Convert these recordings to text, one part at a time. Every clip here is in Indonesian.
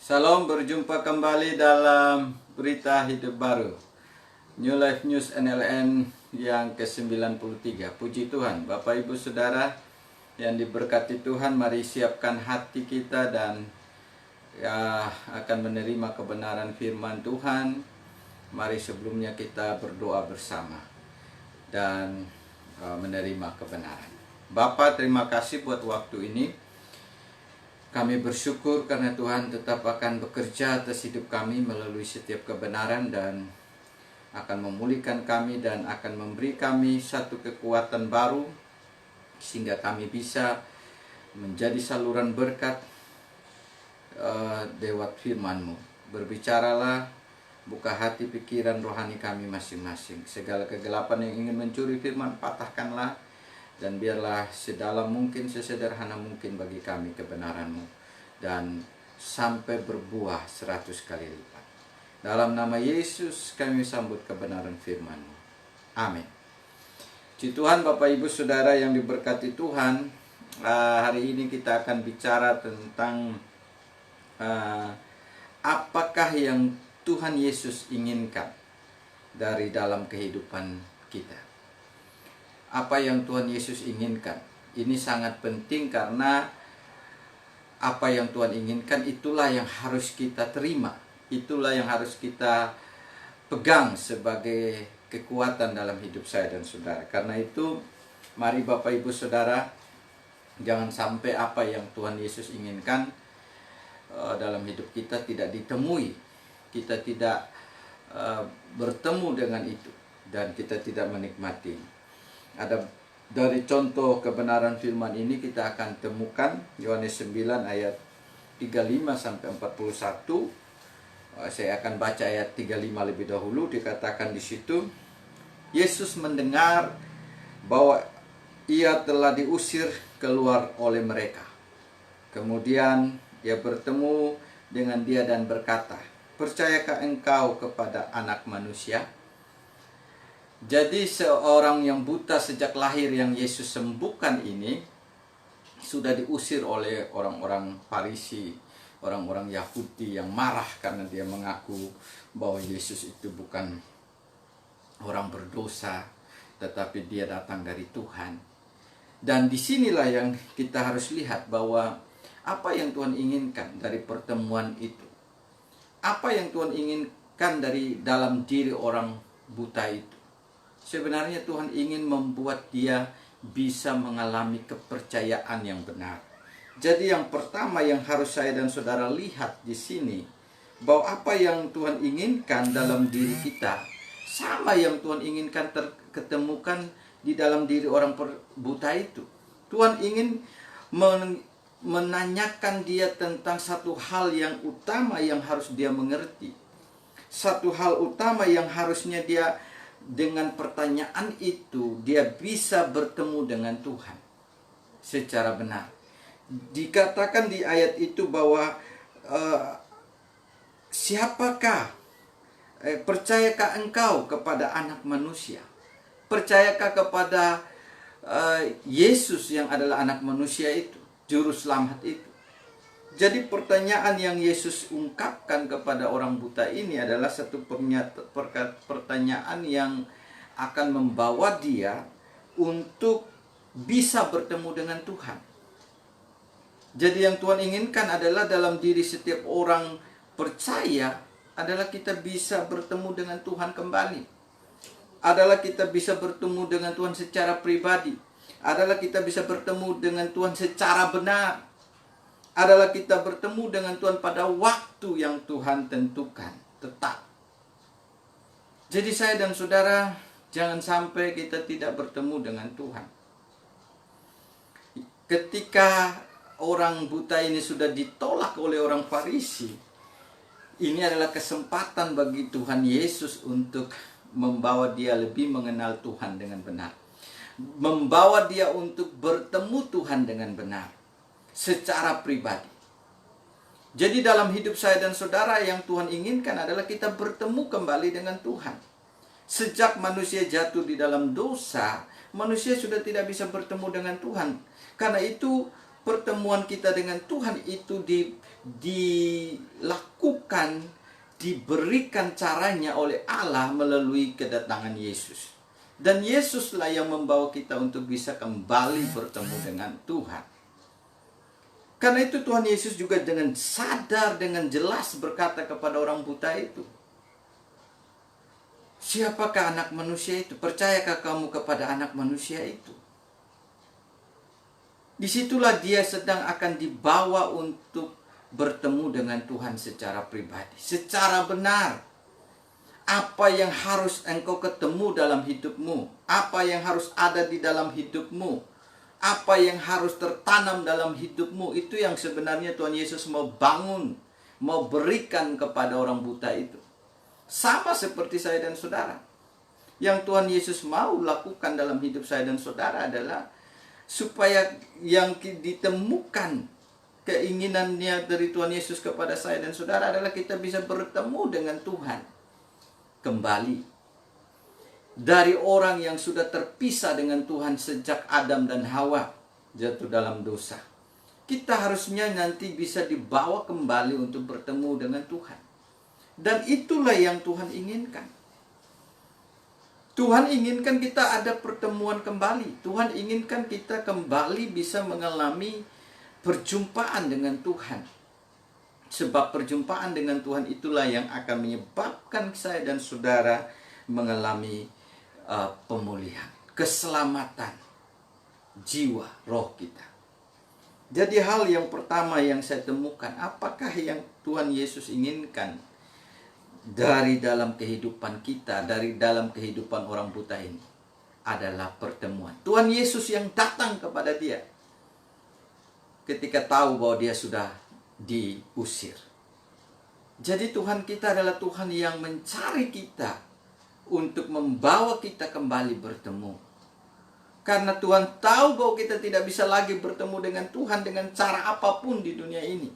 Salam, berjumpa kembali dalam Berita Hidup Baru New Life News NLN yang ke-93. Puji Tuhan, Bapak Ibu Saudara yang diberkati Tuhan, mari siapkan hati kita dan akan menerima kebenaran firman Tuhan. Mari sebelumnya kita berdoa bersama dan menerima kebenaran. Bapa, terima kasih buat waktu ini. Kami bersyukur karena Tuhan tetap akan bekerja atas hidup kami melalui setiap kebenaran dan akan memulihkan kami dan akan memberi kami satu kekuatan baru sehingga kami bisa menjadi saluran berkat lewat firman-Mu. Berbicaralah, buka hati pikiran rohani kami masing-masing. Segala kegelapan yang ingin mencuri firman, patahkanlah. Dan biarlah sedalam mungkin, sesederhana mungkin bagi kami kebenaran-Mu. Dan sampai berbuah 100 kali lipat. Dalam nama Yesus kami sambut kebenaran firman-Mu. Amin. Puji Tuhan, Bapak Ibu Saudara yang diberkati Tuhan. Hari ini kita akan bicara tentang apakah yang Tuhan Yesus inginkan dari dalam kehidupan kita. Apa yang Tuhan Yesus inginkan. Ini sangat penting karena apa yang Tuhan inginkan itulah yang harus kita terima. Itulah yang harus kita pegang sebagai kekuatan dalam hidup saya dan saudara. Karena itu mari Bapak Ibu Saudara, jangan sampai apa yang Tuhan Yesus inginkan dalam hidup kita tidak ditemui. Kita tidak bertemu dengan itu dan kita tidak menikmati. Ada dari contoh kebenaran firman ini kita akan temukan Yohanes 9 ayat 35 sampai 41. Saya akan baca ayat 35 lebih dahulu. Dikatakan di situ, Yesus mendengar bahwa ia telah diusir keluar oleh mereka. Kemudian ia bertemu dengan dia dan berkata, "Percayakah engkau kepada Anak Manusia?" Jadi seorang yang buta sejak lahir yang Yesus sembuhkan ini sudah diusir oleh orang-orang Farisi, orang-orang Yahudi yang marah karena dia mengaku bahwa Yesus itu bukan orang berdosa, tetapi dia datang dari Tuhan. Dan disinilah yang kita harus lihat bahwa apa yang Tuhan inginkan dari pertemuan itu. Apa yang Tuhan inginkan dari dalam diri orang buta itu. Sebenarnya Tuhan ingin membuat dia bisa mengalami kepercayaan yang benar. Jadi yang pertama yang harus saya dan saudara lihat di sini, bahwa apa yang Tuhan inginkan dalam diri kita, sama yang Tuhan inginkan ketemukan di dalam diri orang buta itu. Tuhan ingin menanyakan dia tentang satu hal yang utama yang harus dia mengerti. Satu hal utama yang harusnya dia dengan pertanyaan itu dia bisa bertemu dengan Tuhan secara benar. Dikatakan di ayat itu bahwa siapakah, percayakah engkau kepada Anak Manusia? Percayakah kepada Yesus yang adalah Anak Manusia itu, Juru Selamat itu? Jadi pertanyaan yang Yesus ungkapkan kepada orang buta ini adalah satu pertanyaan yang akan membawa dia untuk bisa bertemu dengan Tuhan. Jadi yang Tuhan inginkan adalah dalam diri setiap orang percaya adalah kita bisa bertemu dengan Tuhan kembali. Adalah kita bisa bertemu dengan Tuhan secara pribadi. Adalah kita bisa bertemu dengan Tuhan secara benar. Adalah kita bertemu dengan Tuhan pada waktu yang Tuhan tentukan, tetap. Jadi saya dan saudara, jangan sampai kita tidak bertemu dengan Tuhan. Ketika orang buta ini sudah ditolak oleh orang Farisi, ini adalah kesempatan bagi Tuhan Yesus untuk membawa dia lebih mengenal Tuhan dengan benar. Membawa dia untuk bertemu Tuhan dengan benar. Secara pribadi. Jadi dalam hidup saya dan saudara yang Tuhan inginkan adalah kita bertemu kembali dengan Tuhan. Sejak manusia jatuh di dalam dosa, manusia sudah tidak bisa bertemu dengan Tuhan. Karena itu pertemuan kita dengan Tuhan itu dilakukan, diberikan caranya oleh Allah melalui kedatangan Yesus. Dan Yesuslah yang membawa kita untuk bisa kembali bertemu dengan Tuhan. Karena itu Tuhan Yesus juga dengan sadar, dengan jelas berkata kepada orang buta itu, siapakah anak manusia itu? Percayakah kamu kepada anak manusia itu? Disitulah dia sedang akan dibawa untuk bertemu dengan Tuhan secara pribadi, secara benar. Apa yang harus engkau ketemu dalam hidupmu, apa yang harus ada di dalam hidupmu, apa yang harus tertanam dalam hidupmu, itu yang sebenarnya Tuhan Yesus mau bangun, mau berikan kepada orang buta itu. Sama seperti saya dan saudara. Yang Tuhan Yesus mau lakukan dalam hidup saya dan saudara adalah supaya yang ditemukan keinginannya dari Tuhan Yesus kepada saya dan saudara adalah kita bisa bertemu dengan Tuhan kembali. Dari orang yang sudah terpisah dengan Tuhan sejak Adam dan Hawa jatuh dalam dosa, kita harusnya nanti bisa dibawa kembali untuk bertemu dengan Tuhan. Dan itulah yang Tuhan inginkan. Tuhan inginkan kita ada pertemuan kembali. Tuhan inginkan kita kembali bisa mengalami perjumpaan dengan Tuhan. Sebab perjumpaan dengan Tuhan itulah yang akan menyebabkan saya dan saudara mengalami pemulihan, keselamatan jiwa, roh kita. Jadi hal yang pertama yang saya temukan, apakah yang Tuhan Yesus inginkan dari dalam kehidupan kita, dari dalam kehidupan orang buta ini, adalah pertemuan. Tuhan Yesus yang datang kepada dia ketika tahu bahwa dia sudah diusir. Jadi Tuhan kita adalah Tuhan yang mencari kita untuk membawa kita kembali bertemu. Karena Tuhan tahu bahwa kita tidak bisa lagi bertemu dengan Tuhan dengan cara apapun di dunia ini.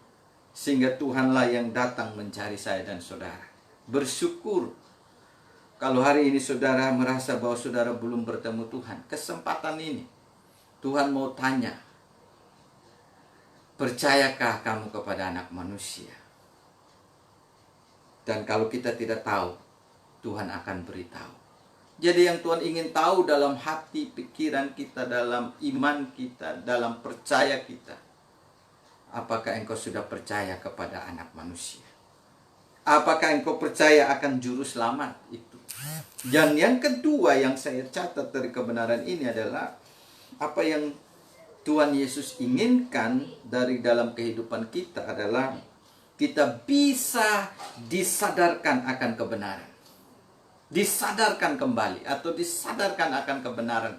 Sehingga Tuhanlah yang datang mencari saya dan saudara. Bersyukur kalau hari ini saudara merasa bahwa saudara belum bertemu Tuhan. Kesempatan ini Tuhan mau tanya, percayakah kamu kepada anak manusia? Dan kalau kita tidak tahu, Tuhan akan beritahu. Jadi yang Tuhan ingin tahu dalam hati, pikiran kita, dalam iman kita, dalam percaya kita, apakah engkau sudah percaya kepada anak manusia? Apakah engkau percaya akan juru selamat itu? Dan yang kedua yang saya catat dari kebenaran ini adalah apa yang Tuhan Yesus inginkan dari dalam kehidupan kita adalah kita bisa disadarkan akan kebenaran. Disadarkan kembali atau disadarkan akan kebenaran.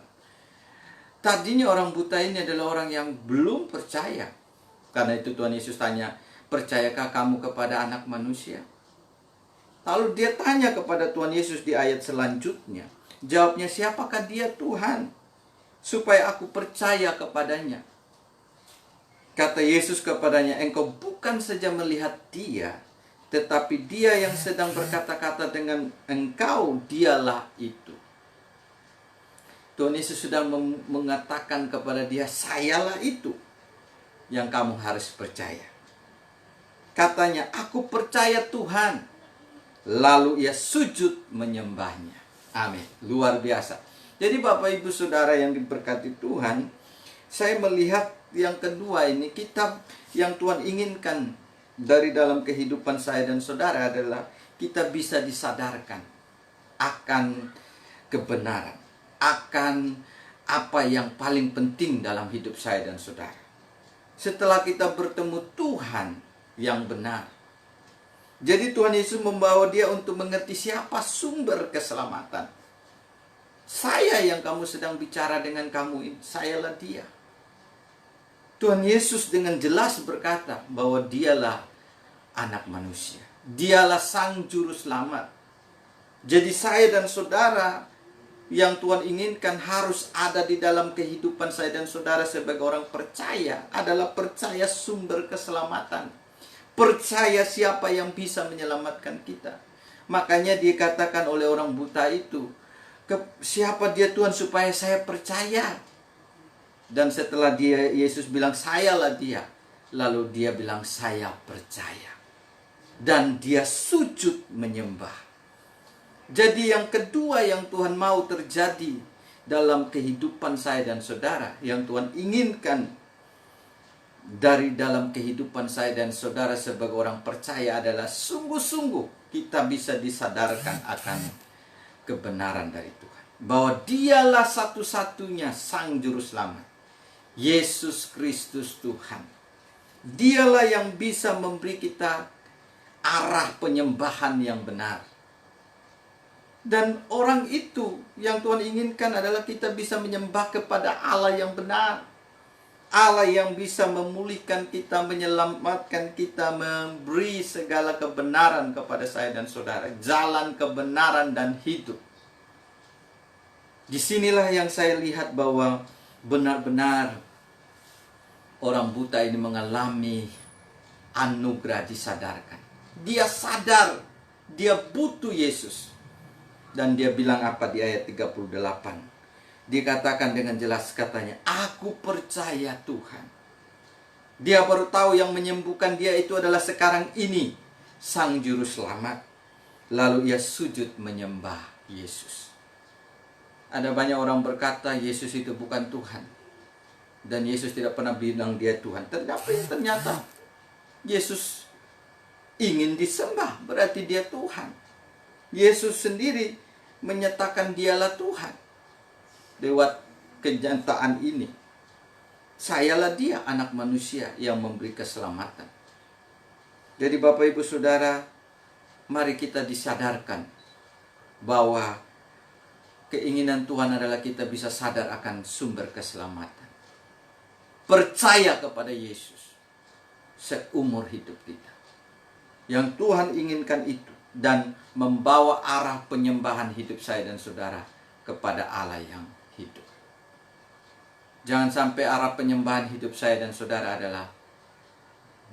Tadinya orang buta ini adalah orang yang belum percaya. Karena itu Tuhan Yesus tanya, percayakah kamu kepada anak manusia? Lalu dia tanya kepada Tuhan Yesus di ayat selanjutnya. Jawabnya, siapakah dia Tuhan? Supaya aku percaya kepadanya. Kata Yesus kepadanya, engkau bukan saja melihat dia, tetapi dia yang sedang berkata-kata dengan engkau, dialah itu. Tuhan Yesus sedang mengatakan kepada dia, sayalah itu yang kamu harus percaya. Katanya, aku percaya Tuhan. Lalu ia sujud menyembahnya. Amin. Luar biasa. Jadi Bapak Ibu Saudara yang diberkati Tuhan, saya melihat yang kedua ini, kitab yang Tuhan inginkan dari dalam kehidupan saya dan saudara adalah kita bisa disadarkan akan kebenaran, akan apa yang paling penting dalam hidup saya dan saudara. Setelah kita bertemu Tuhan yang benar, jadi Tuhan Yesus membawa dia untuk mengerti siapa sumber keselamatan. Saya yang kamu sedang bicara dengan kamu ini, sayalah dia. Tuhan Yesus dengan jelas berkata bahwa dialah anak manusia. Dialah sang juru selamat. Jadi saya dan saudara yang Tuhan inginkan harus ada di dalam kehidupan saya dan saudara sebagai orang percaya adalah percaya sumber keselamatan. Percaya siapa yang bisa menyelamatkan kita. Makanya dikatakan oleh orang buta itu, siapa dia Tuhan supaya saya percaya? Dan setelah Yesus bilang, sayalah dia. Lalu dia bilang, saya percaya. Dan dia sujud menyembah. Jadi yang kedua yang Tuhan mau terjadi dalam kehidupan saya dan saudara, yang Tuhan inginkan dari dalam kehidupan saya dan saudara sebagai orang percaya adalah sungguh-sungguh kita bisa disadarkan akan kebenaran dari Tuhan. Bahwa dialah satu-satunya Sang Juru Selamat. Yesus Kristus Tuhan. Dialah yang bisa memberi kita arah penyembahan yang benar. Dan orang itu yang Tuhan inginkan adalah kita bisa menyembah kepada Allah yang benar. Allah yang bisa memulihkan kita, menyelamatkan kita, memberi segala kebenaran kepada saya dan saudara. Jalan kebenaran dan hidup. Disinilah yang saya lihat bahwa benar-benar orang buta ini mengalami anugerah disadarkan. Dia sadar, dia butuh Yesus. Dan dia bilang apa di ayat 38? Dikatakan dengan jelas katanya, aku percaya Tuhan. Dia baru tahu yang menyembuhkan dia itu adalah sekarang ini Sang Juru Selamat. Lalu ia sujud menyembah Yesus. Ada banyak orang berkata Yesus itu bukan Tuhan. Dan Yesus tidak pernah bilang dia Tuhan. Ternyata Yesus ingin disembah, berarti dia Tuhan. Yesus sendiri menyatakan dialah Tuhan. Lewat kenyataan ini, sayalah dia anak manusia yang memberi keselamatan. Jadi Bapak Ibu Saudara, mari kita disadarkan bahwa keinginan Tuhan adalah kita bisa sadar akan sumber keselamatan. Percaya kepada Yesus seumur hidup kita. Yang Tuhan inginkan itu. Dan membawa arah penyembahan hidup saya dan saudara kepada Allah yang hidup. Jangan sampai arah penyembahan hidup saya dan saudara adalah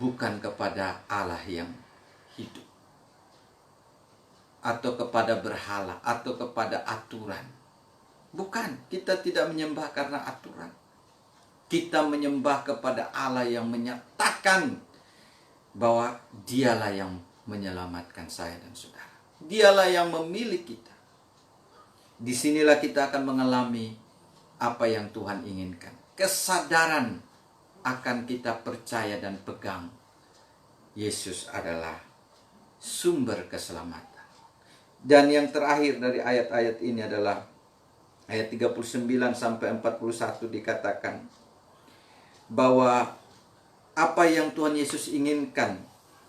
bukan kepada Allah yang hidup. Atau kepada berhala, atau kepada aturan. Bukan, kita tidak menyembah karena aturan. Kita menyembah kepada Allah yang menyatakan bahwa dialah yang menyelamatkan saya dan saudara. Dialah yang memilih kita. Disinilah kita akan mengalami apa yang Tuhan inginkan. Kesadaran akan kita percaya dan pegang. Yesus adalah sumber keselamatan. Dan yang terakhir dari ayat-ayat ini adalah ayat 39 sampai 41 dikatakan bahwa apa yang Tuhan Yesus inginkan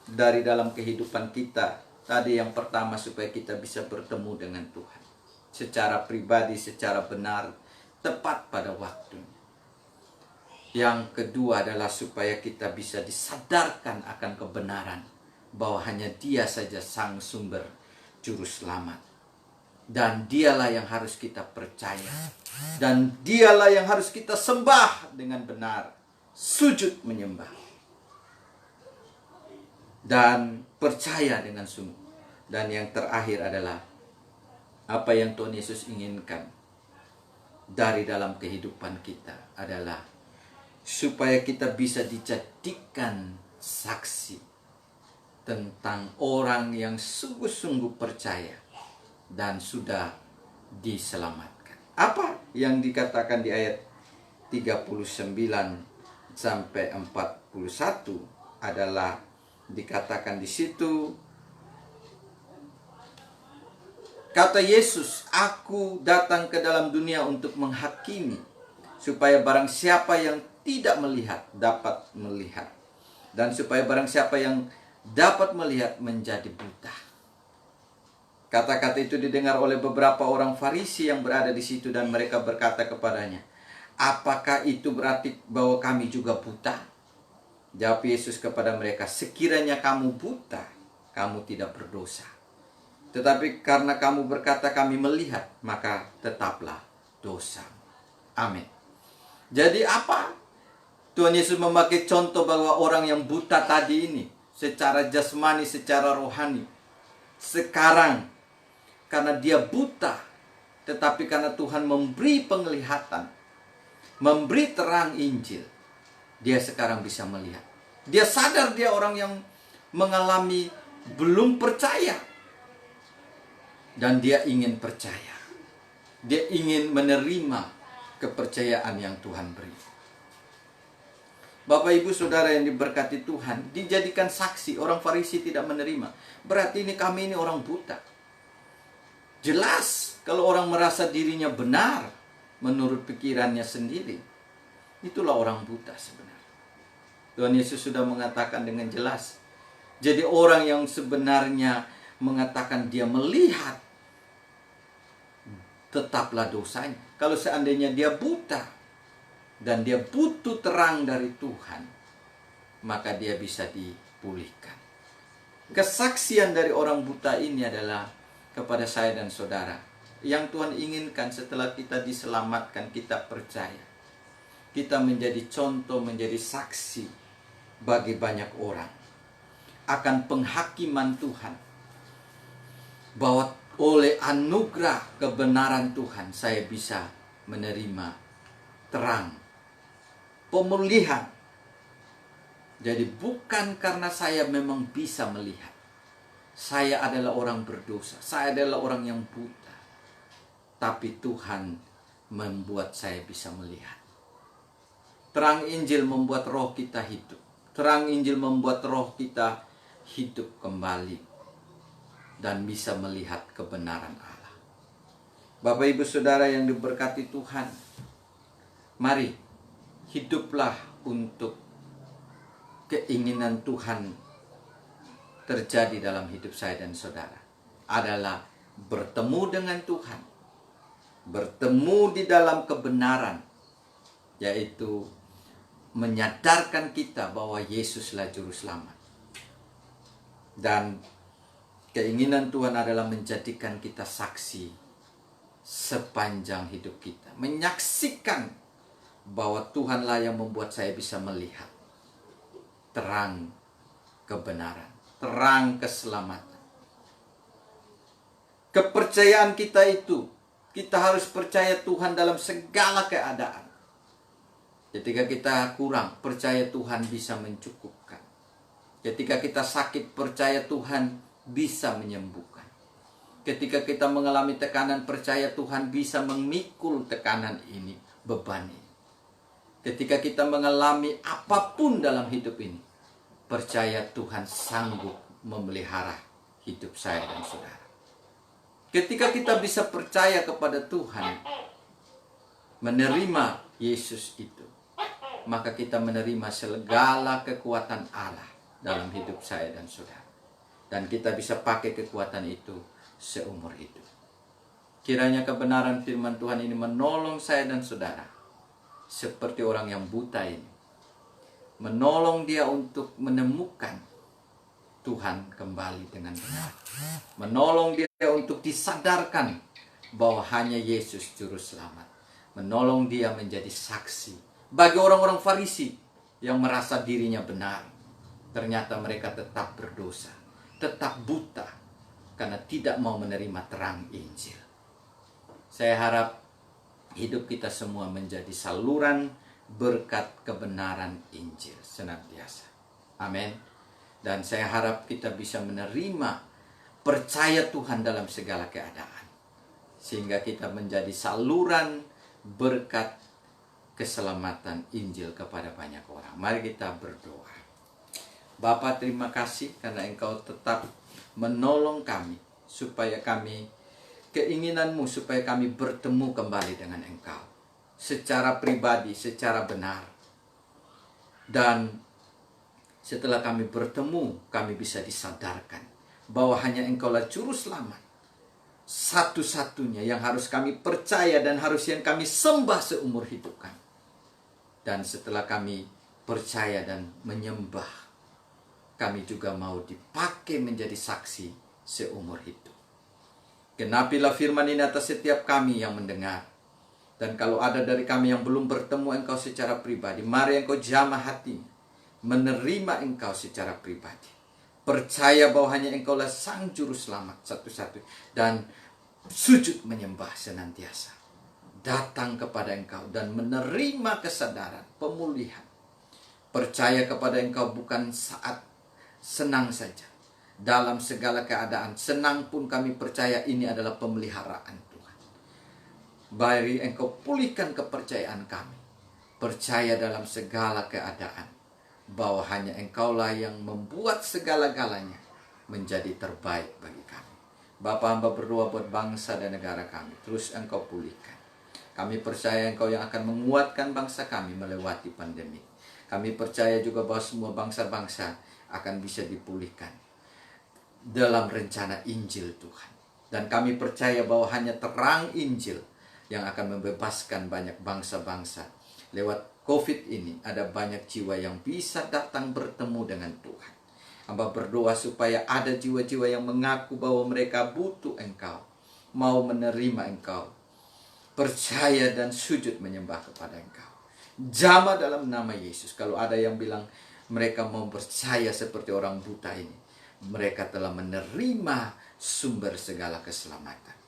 dari dalam kehidupan kita. Tadi yang pertama supaya kita bisa bertemu dengan Tuhan. Secara pribadi, secara benar, tepat pada waktunya. Yang kedua adalah supaya kita bisa disadarkan akan kebenaran. Bahwa hanya Dia saja Sang Sumber Juru Selamat. Dan Dialah yang harus kita percaya. Dan Dialah yang harus kita sembah dengan benar. Sujud menyembah. Dan percaya dengan sungguh. Dan yang terakhir adalah apa yang Tuhan Yesus inginkan dari dalam kehidupan kita adalah supaya kita bisa dijadikan saksi tentang orang yang sungguh-sungguh percaya dan sudah diselamatkan. Apa yang dikatakan di ayat 39 sampai 41 adalah dikatakan di situ, kata Yesus, aku datang ke dalam dunia untuk menghakimi, supaya barang siapa yang tidak melihat dapat melihat, dan supaya barang siapa yang dapat melihat menjadi buta. Kata-kata itu didengar oleh beberapa orang Farisi yang berada di situ, dan mereka berkata kepadanya, apakah itu berarti bahwa kami juga buta? Jawab Yesus kepada mereka, sekiranya kamu buta, kamu tidak berdosa. Tetapi karena kamu berkata kami melihat, maka tetaplah dosa. Amin. Jadi apa? Tuhan Yesus memakai contoh bahwa orang yang buta tadi ini, secara jasmani, secara rohani, sekarang karena dia buta, tetapi karena Tuhan memberi penglihatan, memberi terang Injil, dia sekarang bisa melihat. Dia sadar dia orang yang mengalami belum percaya. Dan dia ingin percaya. Dia ingin menerima kepercayaan yang Tuhan beri. Bapak Ibu Saudara yang diberkati Tuhan, dijadikan saksi. Orang Farisi tidak menerima. Berarti kami ini orang buta. Jelas kalau orang merasa dirinya benar menurut pikirannya sendiri, itulah orang buta sebenarnya. Tuhan Yesus sudah mengatakan dengan jelas. Jadi orang yang sebenarnya mengatakan dia melihat, tetaplah dosanya. Kalau seandainya dia buta dan dia butuh terang dari Tuhan, maka dia bisa dipulihkan. Kesaksian dari orang buta ini adalah kepada saya dan saudara. Yang Tuhan inginkan setelah kita diselamatkan, kita percaya. Kita menjadi contoh, menjadi saksi bagi banyak orang akan penghakiman Tuhan. Bahwa oleh anugerah kebenaran Tuhan, saya bisa menerima terang, pemulihan. Jadi bukan karena saya memang bisa melihat. Saya adalah orang berdosa. Saya adalah orang yang buta. Tapi Tuhan membuat saya bisa melihat. Terang Injil membuat roh kita hidup. Terang Injil membuat roh kita hidup kembali. Dan bisa melihat kebenaran Allah. Bapak Ibu Saudara yang diberkati Tuhan, mari hiduplah untuk keinginan Tuhan terjadi dalam hidup saya dan saudara. Adalah bertemu dengan Tuhan. Bertemu di dalam kebenaran. Yaitu menyadarkan kita bahwa Yesuslah Juru Selamat. Dan keinginan Tuhan adalah menjadikan kita saksi sepanjang hidup kita. Menyaksikan bahwa Tuhanlah yang membuat saya bisa melihat terang kebenaran, terang keselamatan. Kepercayaan kita itu, kita harus percaya Tuhan dalam segala keadaan. Ketika kita kurang, percaya Tuhan bisa mencukupkan. Ketika kita sakit, percaya Tuhan bisa menyembuhkan. Ketika kita mengalami tekanan, percaya Tuhan bisa memikul tekanan ini, beban ini. Ketika kita mengalami apapun dalam hidup ini, percaya Tuhan sanggup memelihara hidup saya dan saudara. Ketika kita bisa percaya kepada Tuhan, menerima Yesus itu, maka kita menerima segala kekuatan Allah dalam hidup saya dan saudara. Dan kita bisa pakai kekuatan itu seumur hidup. Kiranya kebenaran firman Tuhan ini menolong saya dan saudara. Seperti orang yang buta ini. Menolong dia untuk menemukan Tuhan kembali dengan benar. Menolong dia untuk disadarkan bahwa hanya Yesus Juru Selamat. Menolong dia menjadi saksi. Bagi orang-orang Farisi yang merasa dirinya benar. Ternyata mereka tetap berdosa. Tetap buta karena tidak mau menerima terang Injil. Saya harap hidup kita semua menjadi saluran berkat kebenaran Injil senantiasa. Amin. Dan saya harap kita bisa menerima percaya Tuhan dalam segala keadaan. Sehingga kita menjadi saluran berkat keselamatan Injil kepada banyak orang. Mari kita berdoa. Bapa, terima kasih karena Engkau tetap menolong kami supaya kami, keinginanmu supaya kami bertemu kembali dengan Engkau secara pribadi, secara benar. Dan setelah kami bertemu, kami bisa disadarkan bahwa hanya Engkaulah Juru Selamat, satu-satunya yang harus kami percaya dan harus yang kami sembah seumur hidup kami. Dan setelah kami percaya dan menyembah, kami juga mau dipakai menjadi saksi seumur hidup. Genapilah firman ini atas setiap kami yang mendengar. Dan kalau ada dari kami yang belum bertemu Engkau secara pribadi, mari Engkau jamah hatinya, menerima Engkau secara pribadi. Percaya bahwa hanya Engkaulah Sang Juru Selamat satu-satu. Dan sujud menyembah senantiasa. datang kepada Engkau dan menerima kesadaran, pemulihan. Percaya kepada Engkau bukan saat senang saja. Dalam segala keadaan, senang pun kami percaya ini adalah pemeliharaan Tuhan. Bari Engkau pulihkan kepercayaan kami. Percaya dalam segala keadaan bahwa hanya Engkaulah yang membuat segala-galanya menjadi terbaik bagi kami. Bapa, hamba berdoa buat bangsa dan negara kami. Terus Engkau pulihkan. Kami percaya Engkau yang akan menguatkan bangsa kami melewati pandemi. Kami percaya juga bahwa semua bangsa-bangsa akan bisa dipulihkan dalam rencana Injil Tuhan. Dan kami percaya bahwa hanya terang Injil yang akan membebaskan banyak bangsa-bangsa. Lewat COVID ini ada banyak jiwa yang bisa datang bertemu dengan Tuhan. Hamba berdoa supaya ada jiwa-jiwa yang mengaku bahwa mereka butuh Engkau, mau menerima Engkau, percaya dan sujud menyembah kepada Engkau. Jamah dalam nama Yesus. Kalau ada yang bilang mereka mau percaya seperti orang buta ini, mereka telah menerima sumber segala keselamatan.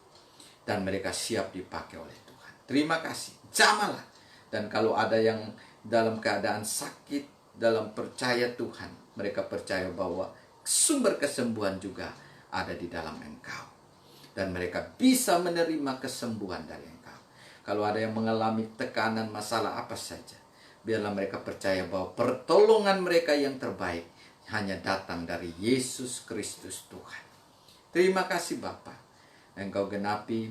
Dan mereka siap dipakai oleh Tuhan. Terima kasih. Jamahlah. Dan kalau ada yang dalam keadaan sakit, dalam percaya Tuhan, mereka percaya bahwa sumber kesembuhan juga ada di dalam Engkau. Dan mereka bisa menerima kesembuhan dari Engkau. Kalau ada yang mengalami tekanan, masalah apa saja, biarlah mereka percaya bahwa pertolongan mereka yang terbaik hanya datang dari Yesus Kristus Tuhan. Terima kasih Bapa. Engkau genapi,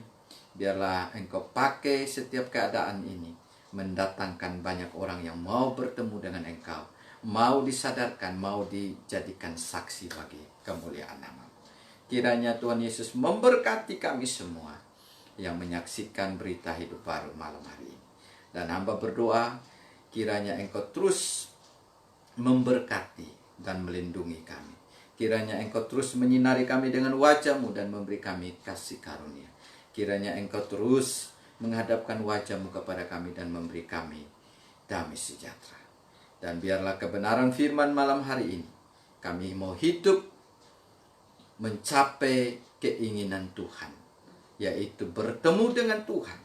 biarlah Engkau pakai setiap keadaan ini mendatangkan banyak orang yang mau bertemu dengan Engkau, mau disadarkan, mau dijadikan saksi bagi kemuliaan nama. Kiranya Tuhan Yesus memberkati kami semua yang menyaksikan berita hidup baru malam hari ini. Dan hamba berdoa, kiranya Engkau terus memberkati dan melindungi kami. Kiranya Engkau terus menyinari kami dengan wajah-Mu dan memberi kami kasih karunia. Kiranya Engkau terus menghadapkan wajah-Mu kepada kami dan memberi kami damai sejahtera. Dan biarlah kebenaran firman malam hari ini, kami mau hidup mencapai keinginan Tuhan, yaitu bertemu dengan Tuhan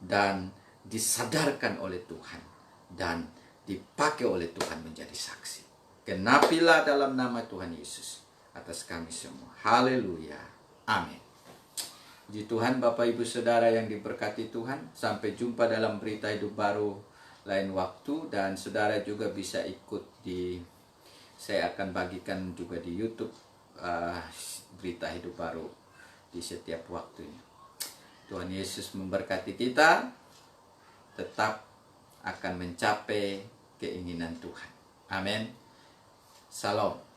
dan disadarkan oleh Tuhan dan dipakai oleh Tuhan menjadi saksi. Genapilah dalam nama Tuhan Yesus atas kami semua. Haleluya. Amin. Puji Tuhan, Bapak Ibu Saudara yang diberkati Tuhan. Sampai jumpa dalam berita hidup baru lain waktu. Dan saudara juga bisa ikut saya akan bagikan juga di YouTube berita hidup baru di setiap waktunya. Tuhan Yesus memberkati kita, tetap akan mencapai keinginan Tuhan. Amin. Salam.